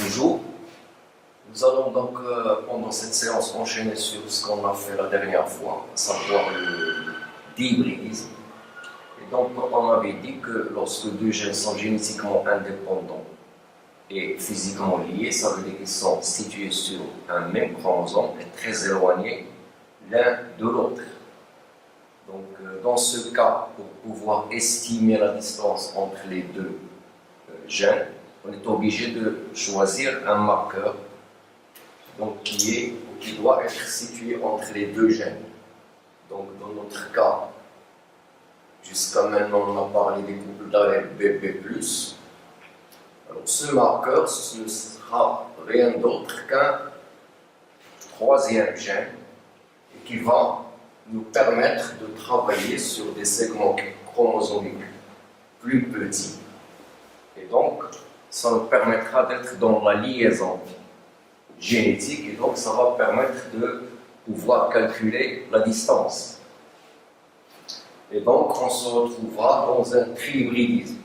Bonjour. Nous allons donc pendant cette séance enchaîner sur ce qu'on a fait la dernière fois, à savoir le dihybridisme. Et donc on avait dit que lorsque deux gènes sont génétiquement indépendants et physiquement liés, ça veut dire qu'ils sont situés sur un même chromosome et très éloignés l'un de l'autre. Donc dans ce cas, pour pouvoir estimer la distance entre les deux gènes, on est obligé de choisir un marqueur donc, qui doit être situé entre les deux gènes. Donc dans notre cas, jusqu'à maintenant on a parlé des couples d'allèles BB+. Alors ce marqueur, ce ne sera rien d'autre qu'un troisième gène et qui va nous permettre de travailler sur des segments chromosomiques plus petits. Et donc, ça nous permettra d'être dans la liaison génétique et donc ça va permettre de pouvoir calculer la distance. Et donc, on se retrouvera dans un trihybridisme.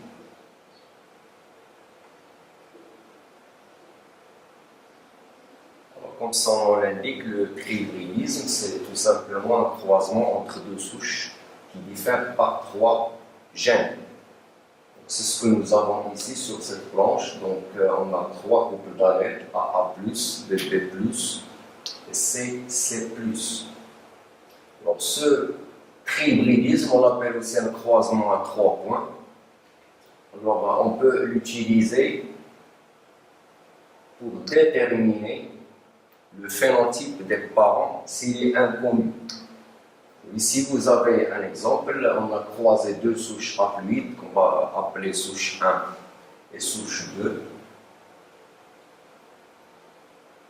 Alors, comme son nom l'indique, le trihybridisme, c'est tout simplement un croisement entre deux souches qui diffèrent par trois gènes. C'est ce que nous avons ici sur cette planche. Donc, on a trois couples d'allèles, AA+, BB+, et CC+. Alors, ce trihybridisme, on l'appelle aussi un croisement à trois points. Alors, on peut l'utiliser pour déterminer le phénotype des parents s'il est inconnu. Ici, vous avez un exemple. On a croisé deux souches haploïdes qu'on va appeler souche 1 et souche 2,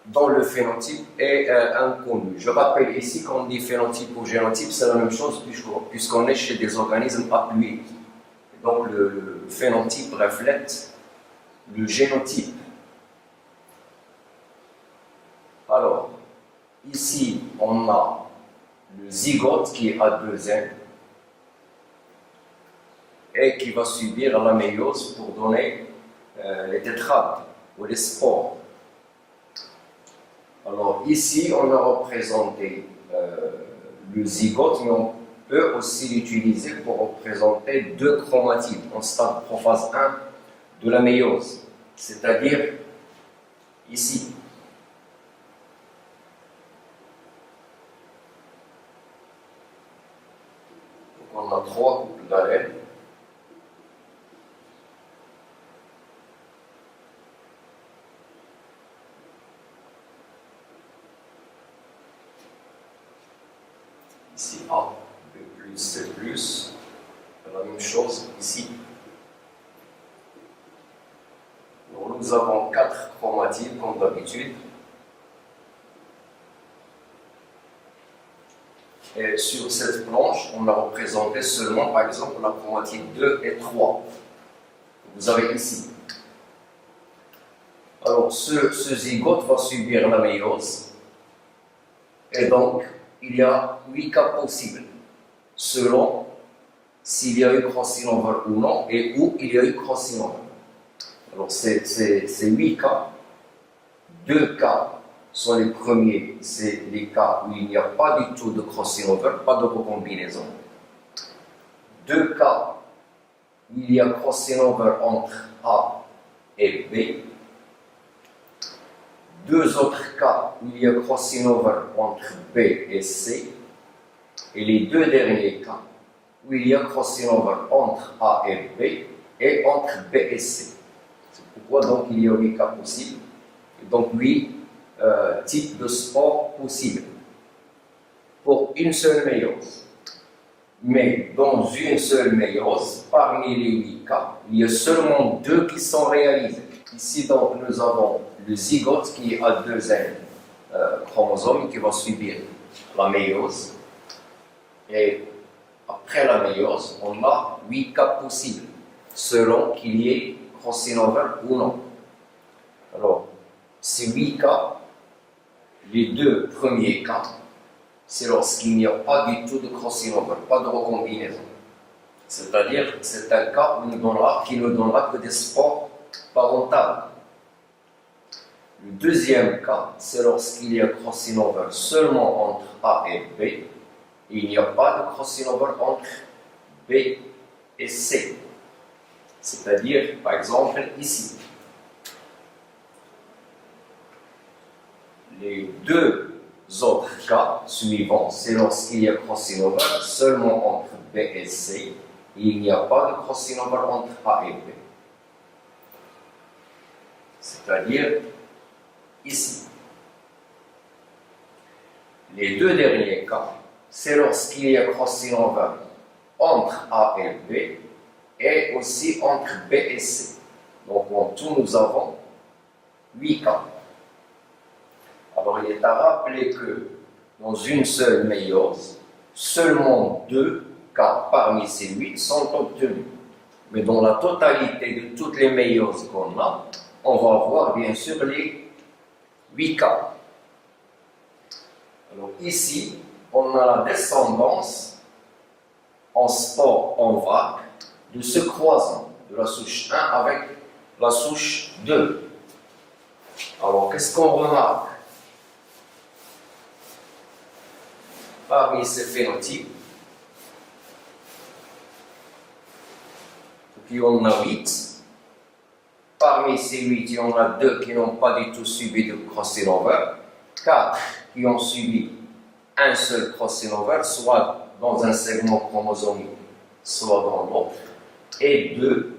dont le phénotype est inconnu. Je rappelle ici qu'on dit phénotype ou génotype, c'est la même chose puisqu'on est chez des organismes haploïdes. Donc le phénotype reflète le génotype. Alors, ici, on a le zygote qui a deux N et qui va subir la méiose pour donner les tétrades ou les spores. Alors ici, on a représenté le zygote, mais on peut aussi l'utiliser pour représenter deux chromatides en stade prophase 1 de la méiose, c'est-à-dire ici. On a trois couples d'allèles. Ici A, B+, C+. La même chose ici. Donc, nous avons quatre chromatides comme d'habitude. Et sur cette planche, on a représenté seulement, par exemple, la chromatide 2 et 3. Vous avez ici. Alors, ce zygote va subir la méiose. Et donc, il y a 8 cas possibles, selon s'il y a eu crossing over ou non, et où il y a eu crossing over. Alors, ces 8 cas, 2 cas sont les premiers, c'est les cas où il n'y a pas du tout de crossing over, pas de recombinaison. 2 cas où il y a crossing over entre A et B. 2 autres cas où il y a crossing over entre B et C. Et les 2 derniers cas où il y a crossing over entre A et B et entre B et C. C'est pourquoi donc il y a 8 cas possibles. Et donc 8 types de spores possibles pour une seule méiose. Mais dans une seule méiose, parmi les 8 cas, il y a seulement 2 qui sont réalisés. Ici donc nous avons le zygote qui a 2 N chromosomes qui va subir la méiose. Et après la méiose, on a 8 cas possibles selon qu'il y ait crossing over ou non. Alors, ces 8 cas, les 2 premiers cas, c'est lorsqu'il n'y a pas du tout de crossing over, pas de recombinaison. C'est-à-dire, c'est un cas qui ne donnera que des spores parentales. Le deuxième cas, c'est lorsqu'il y a crossing over seulement entre A et B, et il n'y a pas de crossing over entre B et C. C'est-à-dire, par exemple, ici. Les deux autres cas suivants, c'est lorsqu'il y a crossing over seulement entre B et C, et il n'y a pas de crossing over entre A et B. C'est-à-dire ici. Les deux derniers cas, c'est lorsqu'il y a crossing over entre A et B, et aussi entre B et C. Donc en tout, nous avons 8 cas. Alors il est à rappeler que dans une seule méiose, seulement 2 cas parmi ces 8 sont obtenus. Mais dans la totalité de toutes les méioses qu'on a, on va avoir bien sûr les 8 cas. Alors ici, on a la descendance en spore en vague de ce croisement de la souche 1 avec la souche 2. Alors qu'est-ce qu'on remarque parmi ces phénotypes? Il y en a 8. Parmi ces 8, il y en a 2 qui n'ont pas du tout subi de crossing over, 4 qui ont subi un seul crossing over, soit dans un segment chromosomique, soit dans l'autre, et 2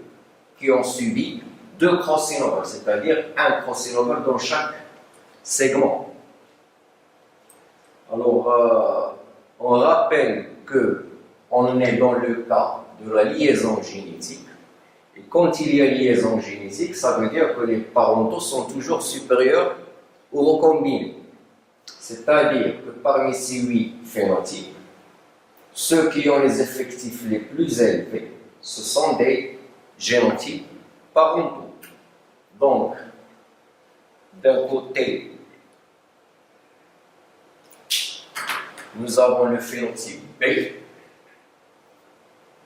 qui ont subi 2 crossing over, c'est-à-dire un crossing over dans chaque segment. Alors, on rappelle qu'on est dans le cas de la liaison génétique. Et quand il y a liaison génétique, ça veut dire que les parentaux sont toujours supérieurs aux recombinés. C'est-à-dire que parmi ces 8 phénotypes, ceux qui ont les effectifs les plus élevés, ce sont des génotypes parentaux. Donc, d'un côté, nous avons le phénotype B,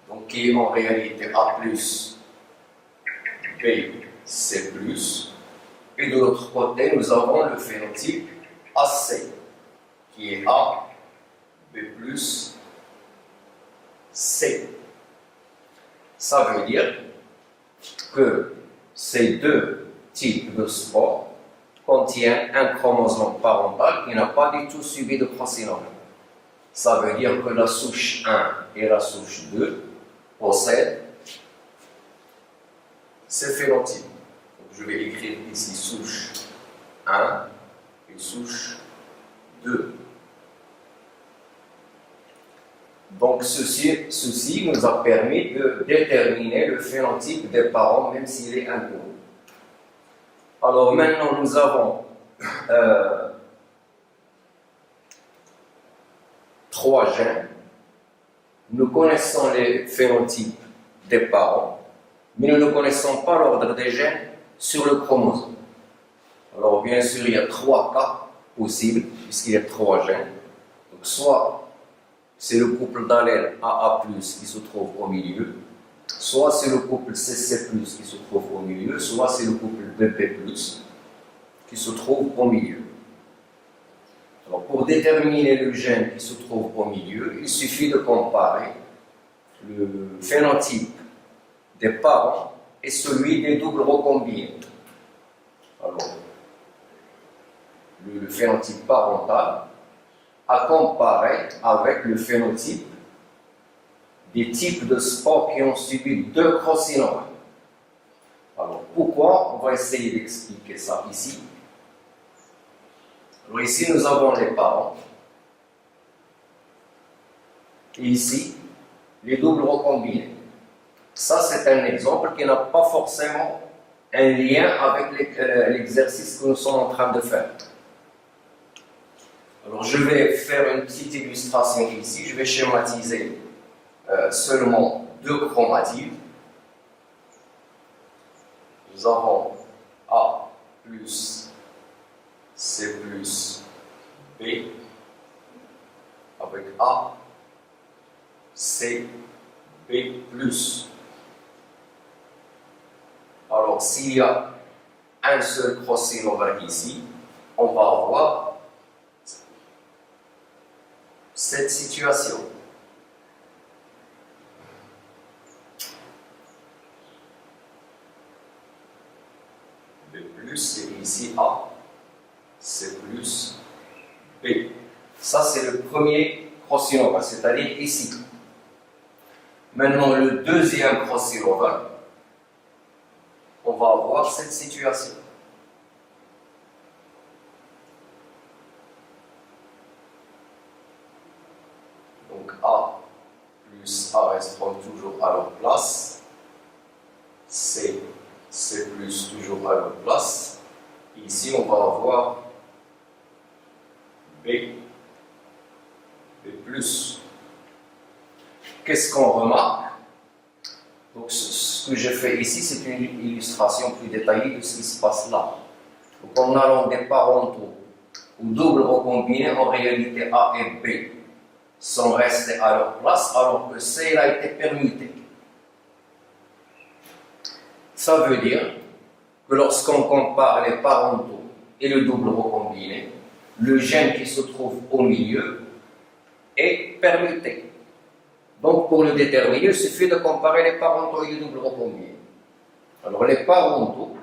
donc qui est en réalité A+, B, C+, et de l'autre côté, nous avons le phénotype AC, qui est A, B+, C. Ça veut dire que ces deux types de spores contiennent un chromosome parental qui n'a pas du tout subi de crossing over. Ça veut dire que la souche 1 et la souche 2 possèdent ces phénotypes. Donc, je vais écrire ici souche 1 et souche 2. Donc ceci nous a permis de déterminer le phénotype des parents, même s'il est inconnu. Alors maintenant nous avons 3 gènes. Nous connaissons les phénotypes des parents, mais nous ne connaissons pas l'ordre des gènes sur le chromosome. Alors bien sûr, il y a 3 cas possibles, puisqu'il y a 3 gènes. Donc soit c'est le couple d'allèles AA+, qui se trouve au milieu, soit c'est le couple CC+, qui se trouve au milieu, soit c'est le couple BP+, qui se trouve au milieu. Alors pour déterminer le gène qui se trouve au milieu, il suffit de comparer le phénotype des parents et celui des doubles recombinés. Alors, le phénotype parental à comparer avec le phénotype des types de spores qui ont subi 2 crossing over. Alors pourquoi? On va essayer d'expliquer ça ici. Alors ici nous avons les parents et ici les doubles recombinés. Ça c'est un exemple qui n'a pas forcément un lien avec l'exercice que nous sommes en train de faire. Alors je vais faire une petite illustration ici, je vais schématiser seulement 2 chromatides. Nous avons A plus C plus B avec A, C, B plus. Alors s'il y a un seul crossing over ici, on va avoir cette situation. B plus, et ici A, C plus B. Ça, c'est le premier crossing over, c'est-à-dire ici. Maintenant, le deuxième crossing over, on va avoir cette situation. Donc A plus A resteront toujours à leur place. C plus toujours à leur place. Ici, on va avoir B plus. Qu'est-ce qu'on remarque? Donc, ce que j'ai fait ici, c'est une illustration plus détaillée de ce qui se passe là. Donc, en allant des parentaux ou double recombinés, en réalité A et B sont restés à leur place, alors que C a été permuté. Ça veut dire que lorsqu'on compare les parentaux et le double recombiné, le gène qui se trouve au milieu est permuté. Donc, pour le déterminer, il suffit de comparer les parentaux et le double recombiné. Alors, les parentaux,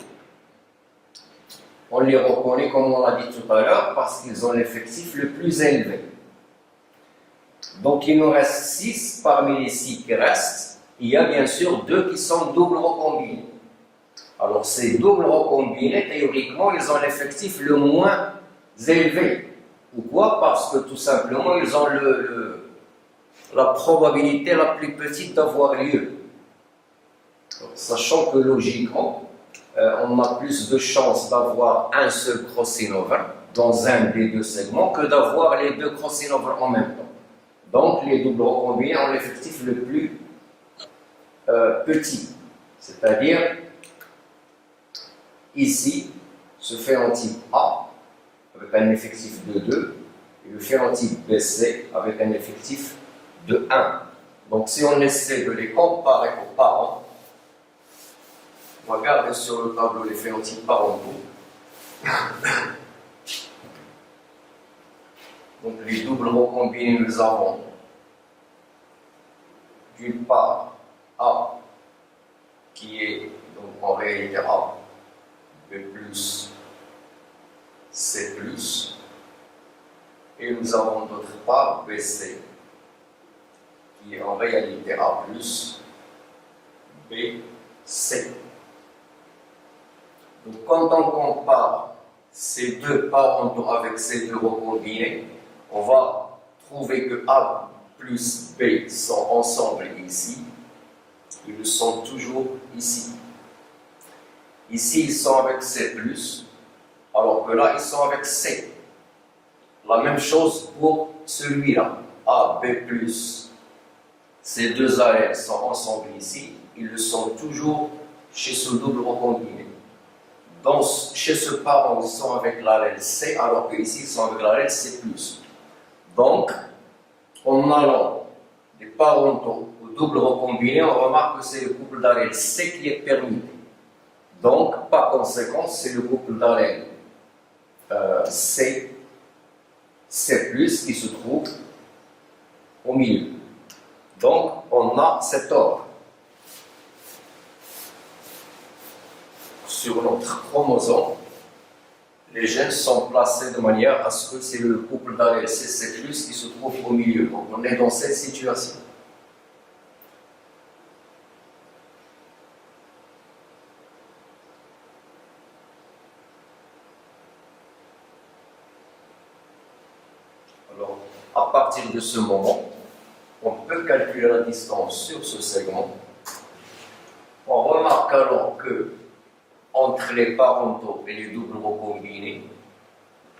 on les reconnaît, comme on l'a dit tout à l'heure, parce qu'ils ont l'effectif le plus élevé. Donc, il nous reste 6 parmi les 6 qui restent. Il y a bien sûr 2 qui sont double recombinés. Alors, ces doubles recombinés, théoriquement, ils ont l'effectif le moins élevé. Pourquoi? Parce que tout simplement, ils ont la probabilité la plus petite d'avoir lieu. Sachant que logiquement, on a plus de chances d'avoir un seul crossing over dans un des deux segments que d'avoir les deux crossing over en même temps. Donc, les doubles recombinés ont l'effectif le plus petit. C'est-à-dire, ici, ce phénotype A avec un effectif de 2 et le phénotype BC avec un effectif de 1. Donc, si on essaie de les comparer aux parents, on va regarder sur le tableau les phénotypes parentaux. Donc, les doubles recombinés, nous avons d'une part A qui est donc en réalité A, B plus, C plus, et nous avons d'autre part BC qui est en réalité A plus, B, C. Donc quand on compare ces deux parentaux avec ces deux recombinés, on va trouver que A plus B sont ensemble ici, ils le sont toujours ici. Ici, ils sont avec C+, alors que là, ils sont avec C. La même chose pour celui-là. A, B+, ces deux allèles sont ensemble ici, ils le sont toujours chez ce double recombiné. Donc, chez ce parent, ils sont avec l'allèle C, alors qu'ici, ils sont avec l'allèle C+. Donc, en allant des parentaux au double recombiné, on remarque que c'est le couple d'allèles C qui est permuté. Donc, par conséquent, c'est le couple d'allèles C plus qui se trouve au milieu. Donc, on a cet ordre. Sur notre chromosome, les gènes sont placés de manière à ce que c'est le couple d'allèles C plus qui se trouve au milieu. Donc, on est dans cette situation. Alors, à partir de ce moment, on peut calculer la distance sur ce segment. On remarque alors que entre les parentaux et les doubles recombinés,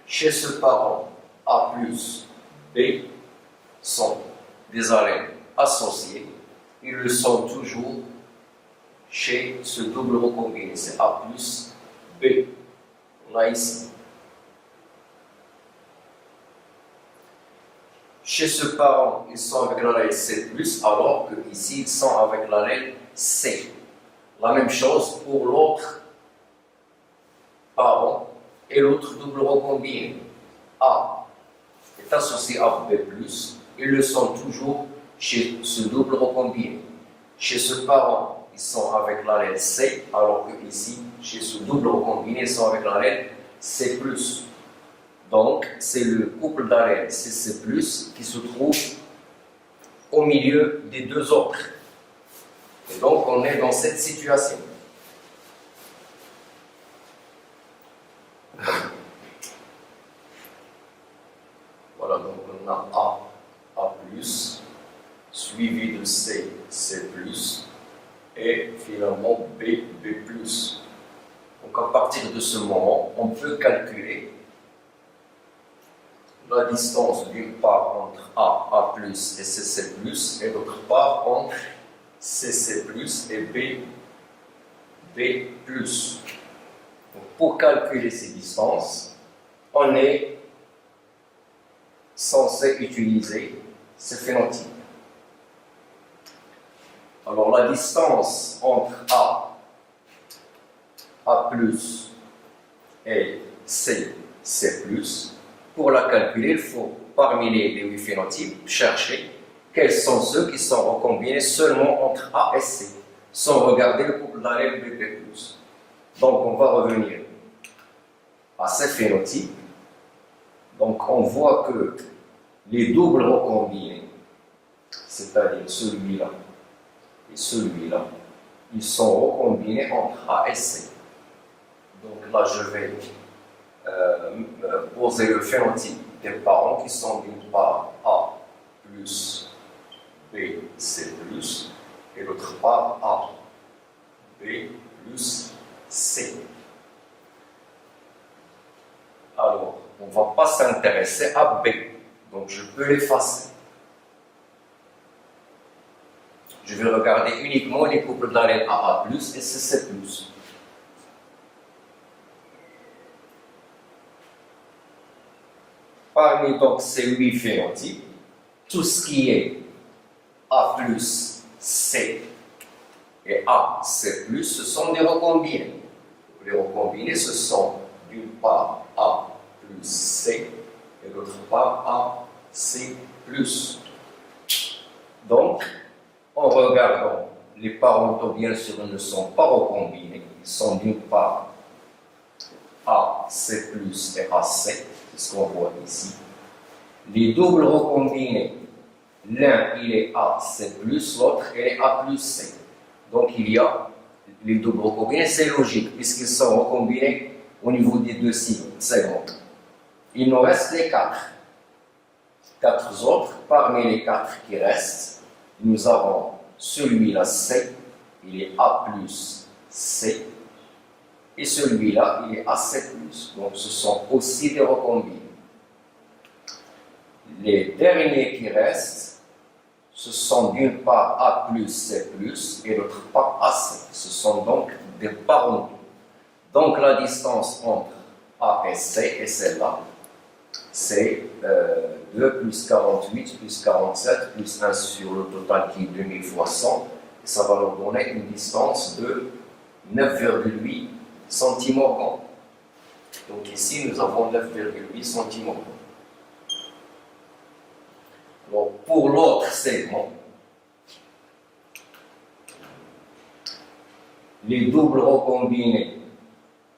chez ce parent A plus B sont des allèles associés. Ils le sont toujours chez ce double recombiné. C'est A plus B. On a ici. Chez ce parent, ils sont avec l'allèle C+, alors qu'ici, ils sont avec l'allèle C. La même chose pour l'autre parent et l'autre double recombiné. A est associé à B+, ils le sont toujours chez ce double recombiné. Chez ce parent, ils sont avec l'allèle C, alors que ici, chez ce double recombiné, ils sont avec l'allèle C+. Donc, c'est le couple d'allèles CC+, qui se trouve au milieu des deux autres. Et donc, on est dans cette situation. Voilà, donc on a A+, suivi de C, C+, et finalement B, B+. Donc, à partir de ce moment, on peut calculer la distance d'une part entre A+, et CC+, et d'autre part entre CC+, et B+. Donc, pour calculer ces distances, on est censé utiliser ces phénotypes. Alors, la distance entre A+ et C+, pour la calculer, il faut, parmi les 8 phénotypes, chercher quels sont ceux qui sont recombinés seulement entre A et C, sans regarder le couple d'allèles BP+. Donc, on va revenir à ces phénotypes. Donc, on voit que les doubles recombinés, c'est-à-dire celui-là et celui-là, ils sont recombinés entre A et C. Donc là, je vais poser le phénotype des parents qui sont d'une part A plus B, C plus, et d'autre part A, B plus C. Alors, on ne va pas s'intéresser à B, donc je peux l'effacer. Je vais regarder uniquement les couples d'allèles AA+, et CC+. Parmi donc ces 8 phénotypes, tout ce qui est A+, C et A, C+, ce sont des recombinés. Les recombinés, ce sont d'une part A plus C et d'autre part A, C+. Donc, en regardant, les parentaux, bien sûr, ne sont pas recombinés. Ils sont d'une part A, C+, et AC, c'est ce qu'on voit ici. Les doubles recombinés, l'un, il est A, C+, l'autre, il est A plus C. Donc, il y a les doubles recombinés, c'est logique, puisqu'ils sont recombinés au niveau des deux segments. Il nous reste les 4. 4 autres, parmi les 4 qui restent, nous avons celui-là C, il est A plus C, et celui-là, il est AC+. Donc, ce sont aussi des recombinés. Les derniers qui restent, ce sont d'une part A plus C+, et d'autre part AC. Ce sont donc des parentaux. Donc, la distance entre A et C, et celle-là, c'est 2 plus 48 plus 47 plus 1 sur le total qui est 2000 fois 100, et ça va nous donner une distance de 9,8 centimorgans. Donc ici, nous avons 9,8 centimorgans. Alors, pour l'autre segment, les doubles recombinés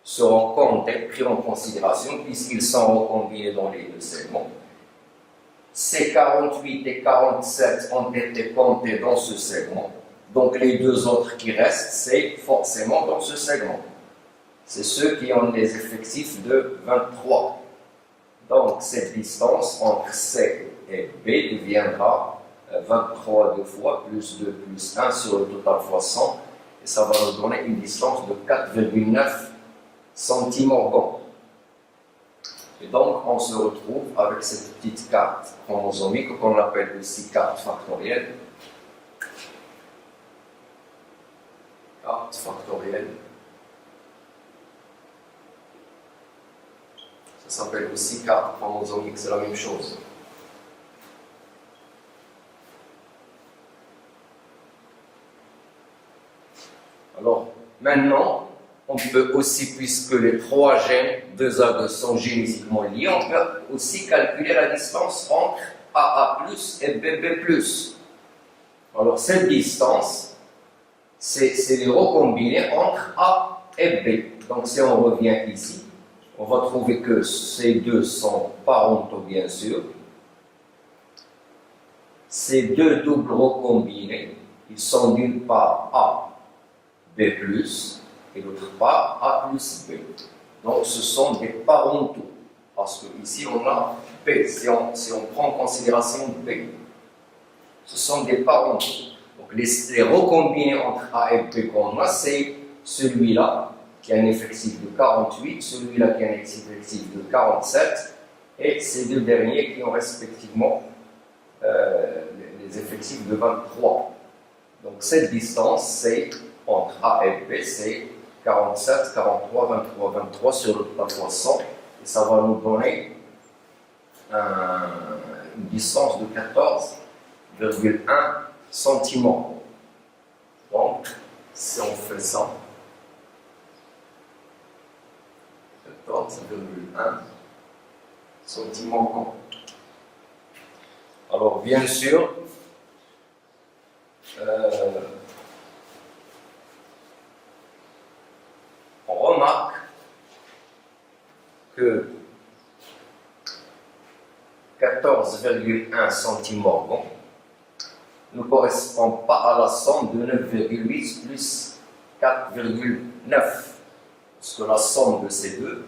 seront pris en considération puisqu'ils sont recombinés dans les deux segments. Ces 48 et 47 ont été comptés dans ce segment. Donc les deux autres qui restent, c'est forcément dans ce segment. C'est ceux qui ont des effectifs de 23. Donc cette distance entre C et B deviendra 23 deux fois, plus 2 plus 1 sur le total fois 100. Et ça va nous donner une distance de 4,9 centimorgans. Et donc, on se retrouve avec cette petite carte chromosomique qu'on appelle aussi carte factorielle. Carte factorielle. Ça s'appelle aussi carte chromosomique, c'est la même chose. Alors, maintenant, on peut aussi, puisque les trois gènes, 2A2, sont génétiquement liés, on peut aussi calculer la distance entre AA+, et BB+. Alors cette distance, c'est les recombinés entre A et B. Donc si on revient ici, on va trouver que ces deux sont parentaux, bien sûr. Ces deux doubles recombinés, ils sont d'une part A, B+, et d'autre part A plus B. Donc ce sont des parentaux, parce que ici on a B, si on prend en considération B, ce sont des parentaux. Donc les recombinés entre A et B qu'on a, c'est celui-là qui a un effectif de 48, celui-là qui a un effectif de 47, et ces deux derniers qui ont respectivement les effectifs de 23. Donc cette distance, c'est entre A et B, c'est 47, 43, 23, 23 sur la fois 100, et ça va nous donner une distance de 14,1 cm. Donc, si on fait ça, 14,1 cm. Alors, bien sûr, on remarque que 14,1 centimorgans ne correspond pas à la somme de 9,8 plus 4,9, parce que la somme de ces deux,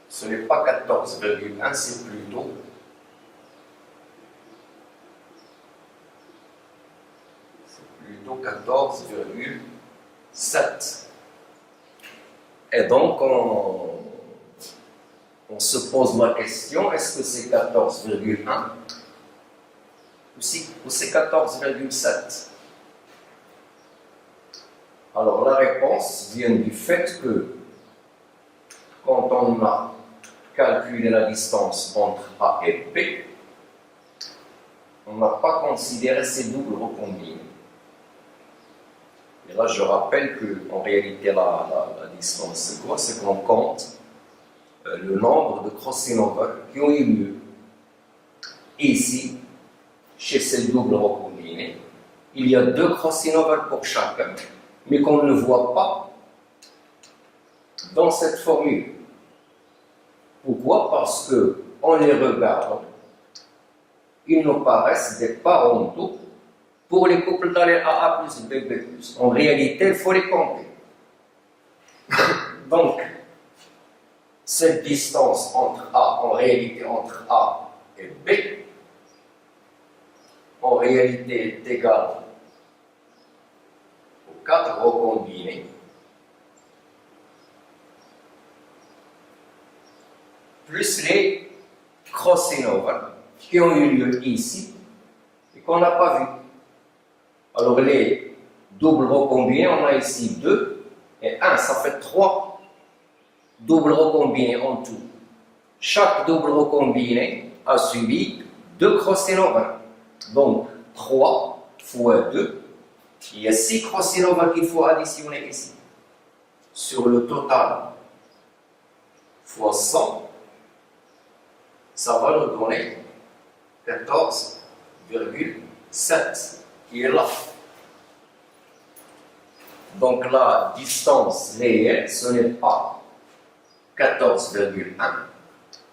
ce n'est pas 14,1, c'est plutôt 14,7. Et donc, on se pose la question, est-ce que c'est 14,1 ou c'est 14,7? Alors, la réponse vient du fait que quand on a calculé la distance entre A et B, on n'a pas considéré ces doubles recombinés. Et là, je rappelle qu'en réalité, la distance, c'est quoi? C'est qu'on compte le nombre de crossover qui ont eu lieu. Ici, chez ces doubles recombinés, il y a 2 crossover pour chacun, mais qu'on ne voit pas dans cette formule. Pourquoi? Parce qu'en les regardant, ils nous paraissent des parentaux pour les couples d'allèles AA plus BB+. En réalité, il faut les compter. Donc, cette distance entre A, en réalité entre A et B, en réalité est égale aux 4 recombinés plus les crossover qui ont eu lieu ici et qu'on n'a pas vu. Alors les doubles recombinés, on a ici 2 et 1, ça fait 3 doubles recombinés en tout. Chaque double recombiné a suivi 2 crossover. Donc 3 fois 2, il y a 6 crossover qu'il faut additionner ici. Sur le total fois 100, ça va nous donner 14,7 qui est là. Donc la distance réelle, ce n'est pas 14,1,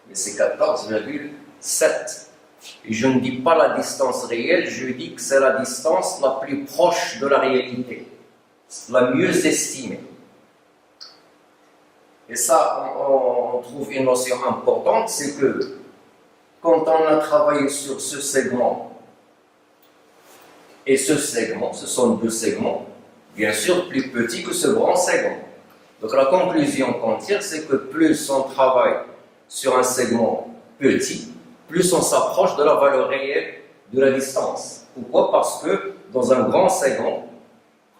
mais c'est 14,7. Et je ne dis pas la distance réelle, je dis que c'est la distance la plus proche de la réalité, la mieux estimée. Et ça, on trouve une notion importante, c'est que quand on a travaillé sur ce segment et ce segment, ce sont 2 segments, bien sûr plus petits que ce grand segment. Donc la conclusion qu'on tire, c'est que plus on travaille sur un segment petit, plus on s'approche de la valeur réelle de la distance. Pourquoi? Parce que dans un grand segment,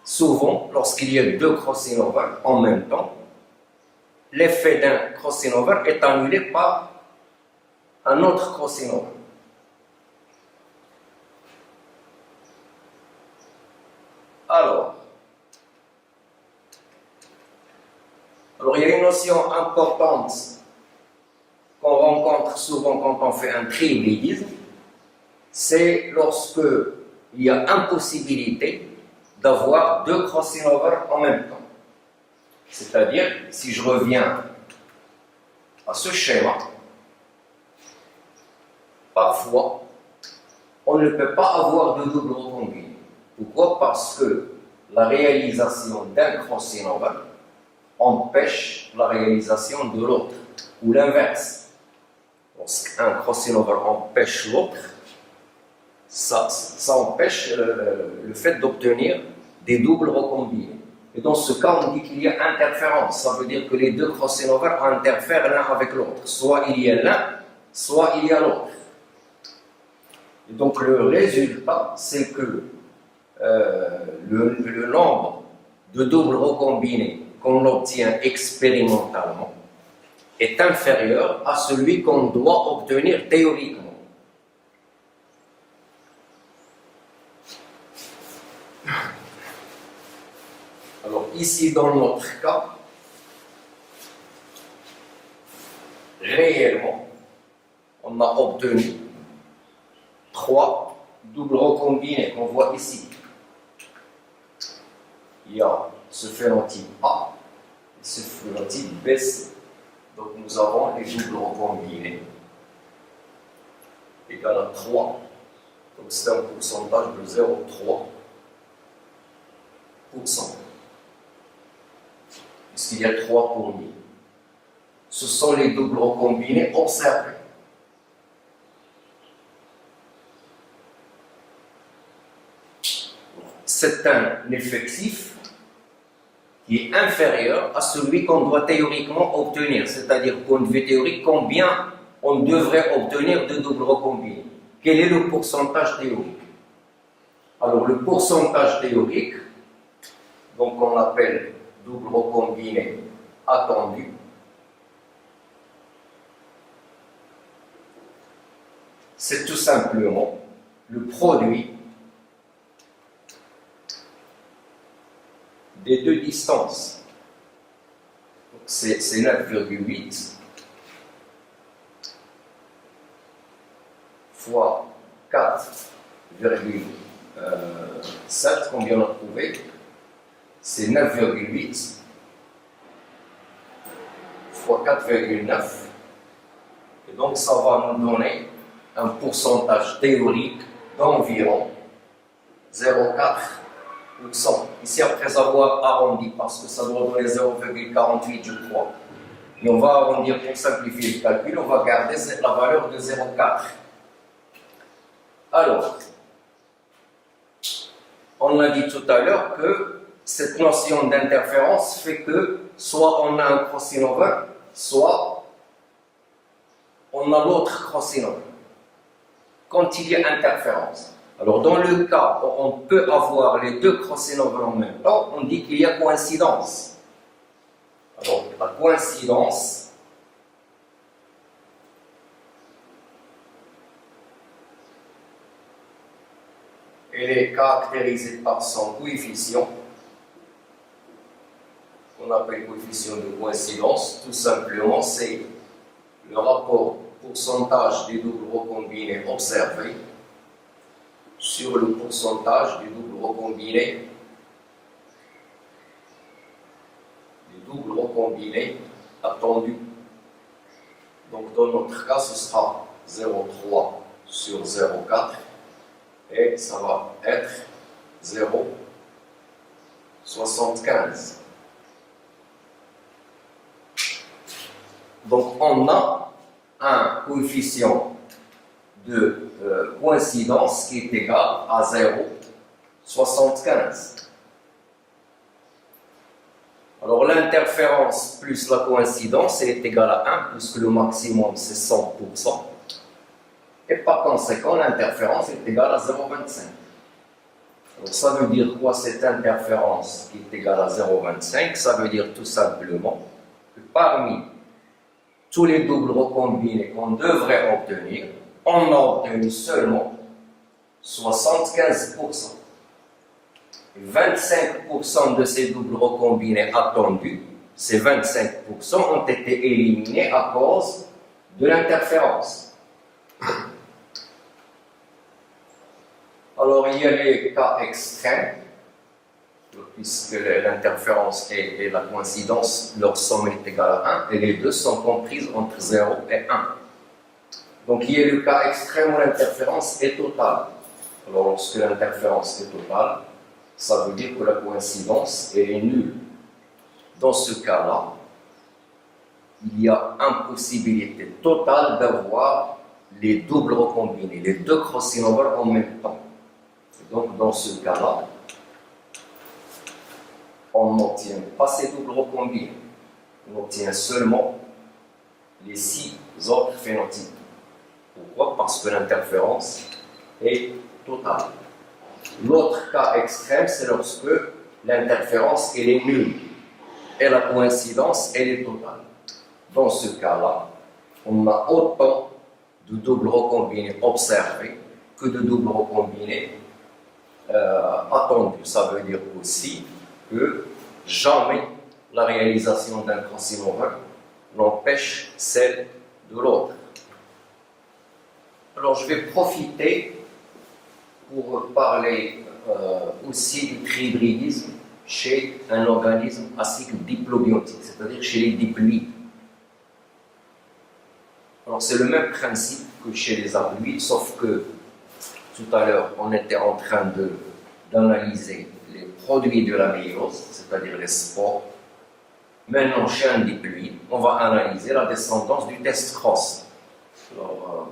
souvent, lorsqu'il y a 2 crossover en même temps, l'effet d'un crossover est annulé par un autre crossover. Alors, Alors il y a une notion importante qu'on rencontre souvent quand on fait un trihybridisme, c'est lorsque il y a impossibilité d'avoir deux crossing over en même temps. C'est-à-dire, si je reviens à ce schéma, parfois, on ne peut pas avoir de double recombiné. Pourquoi? Parce que la réalisation d'un crossing over empêche la réalisation de l'autre, ou l'inverse. Lorsqu'un crossing over empêche l'autre, ça empêche le fait d'obtenir des doubles recombinés. Et dans ce cas, on dit qu'il y a interférence. Ça veut dire que les deux crossing over interfèrent l'un avec l'autre. Soit il y a l'un, soit il y a l'autre. Et donc le résultat, c'est que le nombre de doubles recombinés qu'on obtient expérimentalement est inférieur à celui qu'on doit obtenir théoriquement. Alors ici, dans notre cas, réellement, on a obtenu 3 doubles recombinés qu'on voit ici. Il y a ce phénotype A et ce phénotype BC. Donc nous avons les doubles recombinés égal à 3. Donc c'est un pourcentage de 0,3%. Puisqu'il y a 3 pour 1000. Ce sont les doubles recombinés observés. C'est un effectif qui est inférieur à celui qu'on doit théoriquement obtenir, c'est-à-dire point de vue théorique, combien on devrait obtenir de doubles recombinés. Quel est le pourcentage théorique? Alors le pourcentage théorique, donc on l'appelle double recombiné attendu, c'est tout simplement le produit des deux distances. C'est 9,8 fois 4,7 qu'on vient de trouver. C'est 9,8 fois 4,9. Et donc ça va nous donner un pourcentage théorique d'environ 0,4%. Ici, après avoir arrondi, parce que ça doit donner 0,48, je crois. Et on va arrondir pour simplifier le calcul, on va garder la valeur de 0,4. Alors, on a dit tout à l'heure que cette notion d'interférence fait que soit on a un crossing over, soit on a l'autre crossing over. Quand il y a interférence. Alors dans le cas où on peut avoir les deux crossing over en même temps, on dit qu'il y a coïncidence. Alors la coïncidence, elle est caractérisée par son coefficient, qu'on appelle coefficient de coïncidence. Tout simplement, c'est le rapport pourcentage des doubles recombinés observés sur le pourcentage des doubles recombinés attendus. Donc dans notre cas, ce sera 0,3 sur 0,4 et ça va être 0,75. Donc on a un coefficient de coïncidence qui est égal à 0,75. Alors l'interférence plus la coïncidence, elle est égale à 1, puisque le maximum c'est 100%. Et par conséquent, l'interférence est égale à 0,25. Alors ça veut dire quoi cette interférence qui est égale à 0,25? Ça veut dire tout simplement que parmi tous les doubles recombinés qu'on devrait obtenir, on a obtenu seulement 75%. 25% de ces doubles recombinés attendus ces 25% ont été éliminés à cause de l'interférence. Alors, il y a les cas extrêmes, puisque l'interférence et la coïncidence, leur somme est égale à 1, et les deux sont comprises entre 0 et 1. Donc, il y a le cas extrême où l'interférence est totale. Alors, lorsque l'interférence est totale, ça veut dire que la coïncidence est nulle. Dans ce cas-là, il y a impossibilité totale d'avoir les doubles recombinés, les deux crossing over en même temps. Et donc, dans ce cas-là, on n'obtient pas ces doubles recombinés. On obtient seulement les 6 autres phénotypes. Pourquoi? Parce que l'interférence est totale. L'autre cas extrême, c'est lorsque l'interférence elle est nulle et la coïncidence elle est totale. Dans ce cas-là, on a autant de doubles recombinés observés que de doubles recombinés attendus. Ça veut dire aussi que jamais la réalisation d'un crossing over n'empêche celle de l'autre. Alors je vais profiter pour parler aussi du trihybridisme chez un organisme à cycle diplobiontique, c'est-à-dire chez les diploïdes. Alors c'est le même principe que chez les haploïdes, sauf que tout à l'heure on était en train d'analyser les produits de la méiose, c'est-à-dire les spores. Maintenant chez un diploïde, on va analyser la descendance du test cross. Alors,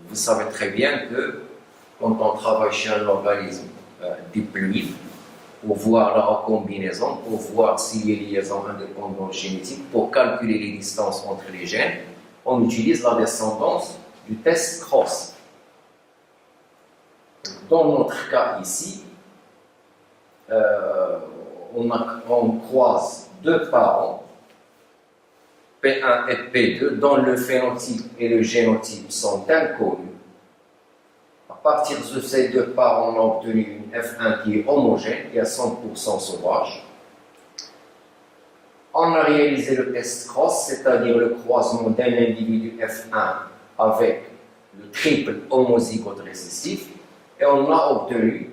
vous savez très bien que quand on travaille chez un organisme diploïde, pour voir la recombinaison, pour voir s'il y a liaison indépendante génétique, pour calculer les distances entre les gènes, on utilise la descendance du test cross. Dans notre cas ici, on croise deux parents, P1 et P2, dont le phénotype et le génotype sont inconnus. À partir de ces deux parents, on a obtenu une F1 qui est homogène et à 100% sauvage. On a réalisé le test cross, c'est-à-dire le croisement d'un individu F1 avec le triple homozygote récessif, et on a obtenu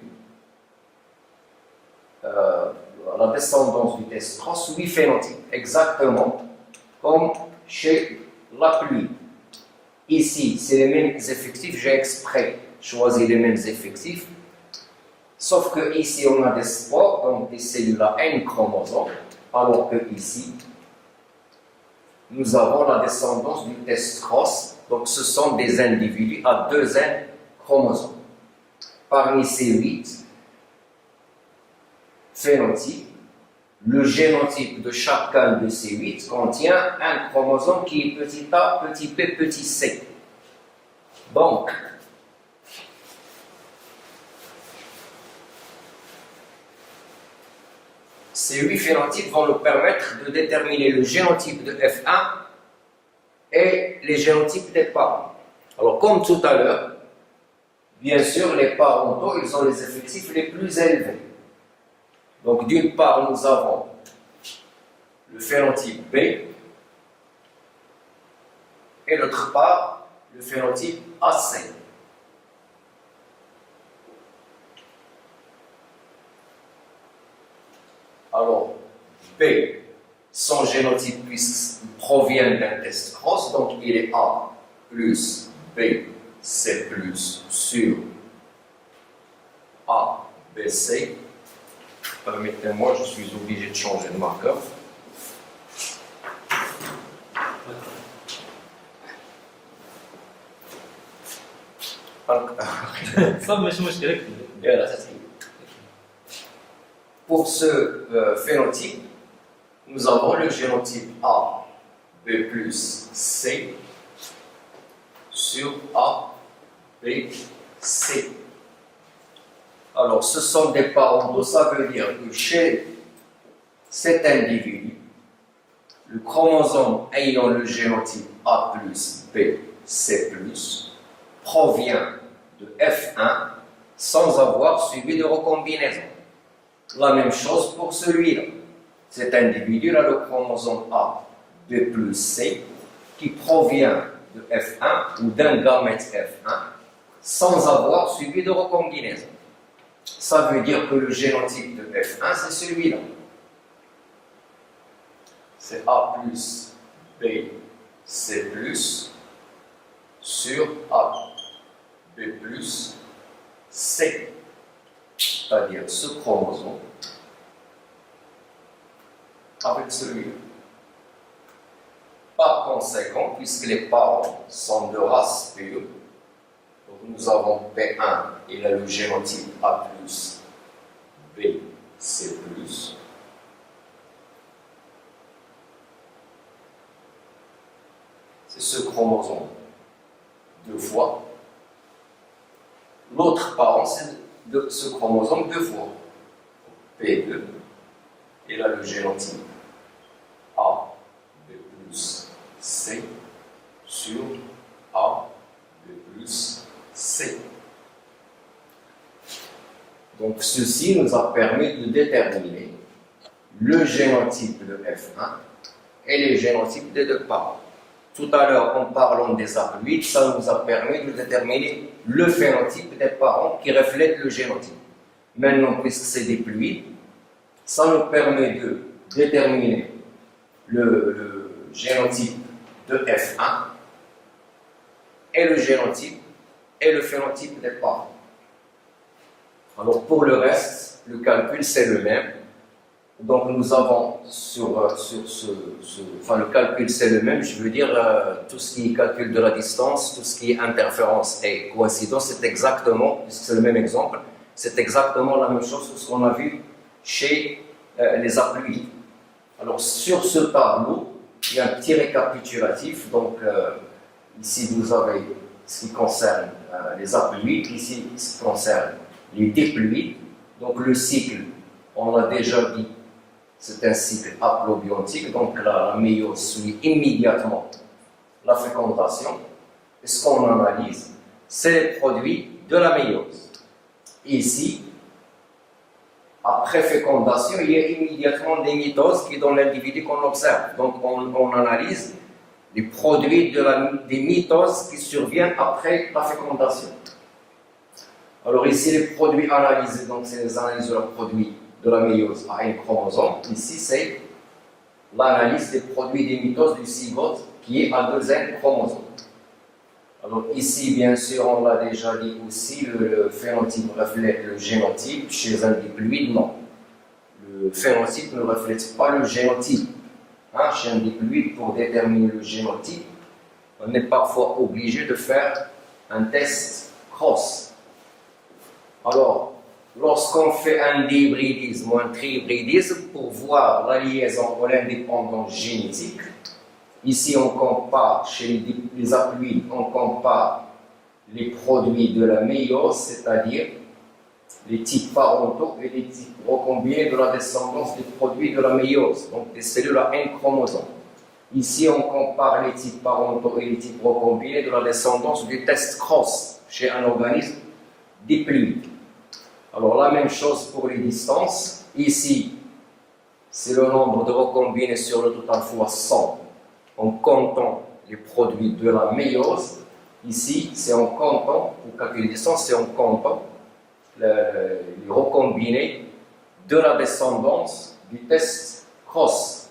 la descendance du test cross 8 phénotypes, exactement comme chez la pluie. Ici, c'est les mêmes effectifs, j'ai exprès choisi les mêmes effectifs, sauf que ici on a des spores, donc des cellules à N chromosomes, alors que ici, nous avons la descendance du test cross, donc ce sont des individus à 2 N chromosomes. Parmi ces 8 phénotypes, le génotype de chacun de ces 8 contient un chromosome qui est petit a, petit p, petit c. Donc, ces 8 phénotypes vont nous permettre de déterminer le génotype de F1 et les génotypes des parents. Alors, comme tout à l'heure, bien sûr, les parentaux, ils ont les effectifs les plus élevés. Donc, d'une part, nous avons le phénotype B, et d'autre part, le phénotype AC. Alors, B, son génotype puisqu'il provient d'un test cross, donc il est A plus B, C plus sur A, B, C. Permettez-moi, je suis obligé de changer de marqueur. Pour ce phénotype, nous avons le génotype A, B plus C sur A, B, C. Alors, ce sont des parentaux, ça veut dire que chez cet individu, le chromosome ayant le génotype A plus B, C plus, provient de F1 sans avoir suivi de recombinaison. La même chose pour celui-là. cet individu a le chromosome A, B plus C, qui provient de F1 ou d'un gamète F1 sans avoir subi de recombinaison. Ça veut dire que le génotype de F1, c'est celui-là. C'est A plus B, C plus sur A, B plus C. C'est-à-dire ce chromosome avec celui-là. Par conséquent, puisque les parents sont de race pure, donc nous avons P1, il a le génotype A+, B, C+. C'est ce chromosome deux fois. L'autre parent, c'est de ce chromosome deux fois. P2, il a le génotype A, B plus C sur A, B plus C. Donc ceci nous a permis de déterminer le génotype de F1 et les génotypes des deux parents. Tout à l'heure, en parlant des haploïdes, ça nous a permis de déterminer le phénotype des parents qui reflètent le génotype. Maintenant, puisque c'est des ploïdes, ça nous permet de déterminer le génotype de F1 et le génotype et le phénotype des parents. Alors pour le reste, le calcul c'est le même. Donc nous avons le calcul c'est le même, je veux dire tout ce qui est calcul de la distance, tout ce qui est interférence et coïncidence, c'est exactement, puisque c'est le même exemple, c'est exactement la même chose que ce qu'on a vu chez les haploïdes. Alors sur ce tableau, il y a un petit récapitulatif. Donc ici vous avez ce qui concerne les haploïdes, ici ce qui concerne les diploïdes. Donc le cycle, on l'a déjà dit, c'est un cycle haplobiontique, donc la méiose suit immédiatement la fécondation. Et ce qu'on analyse, c'est les produits de la méiose. Ici, après fécondation, il y a immédiatement des mitoses qui donnent l'individu qu'on observe. Donc on analyse les produits des mitoses qui surviennent après la fécondation. Alors ici, les produits analysés, donc c'est les analyses de la produit de la méiose à un chromosome. Ici, c'est l'analyse des produits des mitoses du zygote qui est à deuxième chromosome. Alors ici, bien sûr, on l'a déjà dit aussi, le phénotype reflète le génotype. Chez un diploïde, non. Le phénotype ne reflète pas le génotype. Chez un diploïde, pour déterminer le génotype, on est parfois obligé de faire un test cross. Alors, lorsqu'on fait un dihybridisme ou un trihybridisme pour voir la liaison ou l'indépendance génétique, ici on compare, chez les haploïdes, on compare les produits de la méiose, c'est-à-dire les types parentaux et les types recombinés de la descendance des produits de la méiose, donc des cellules à un chromosome. Ici on compare les types parentaux et les types recombinés de la descendance du test cross chez un organisme diploïde. Alors la même chose pour les distances. Ici, c'est le nombre de recombinés sur le total fois 100 en comptant les produits de la méiose. Ici, c'est en comptant, pour calculer les distances, c'est en comptant les recombinés de la descendance du test cross.